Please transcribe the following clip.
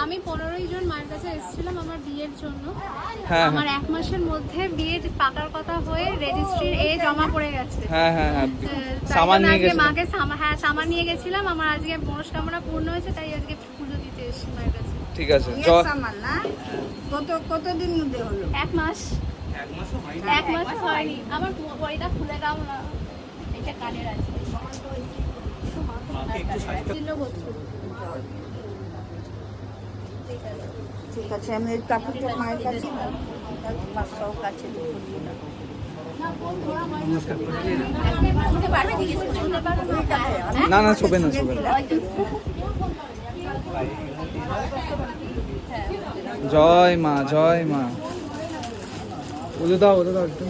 আমি 15 জন মায়ের কাছে এসেছিলাম আমার বিয়ের জন্য। হ্যাঁ, আমার 1 মাসের মধ্যে বিয়ে পাকার কথা হয়ে রেজিস্ট্রির জমা পড়ে গেছে। হ্যাঁ হ্যাঁ হ্যাঁ, তাই সামান জন্য নিয়ে আজকে গেছে। মাকে সামান নিয়ে গেছিলাম। আমার আজকে মনস্কামনা পূর্ণ হয়েছে, তাই আজকে পুজো দিতে এসেছি মায়ের কাছে। ঠিক আছে, সামান না কতদিন মধ্যে হলো? 1 মাস। 1 মাস হয়নি। আমার বইটা খুলে দাও না, এটা কানের আছে। ঠিক আছে, আমি এই কাপড়টা মায়ের কাছে আমার সব কাছে না না, শোবে না, শোবে না। জয় মা, জয় মা। ওদের দাও একটু।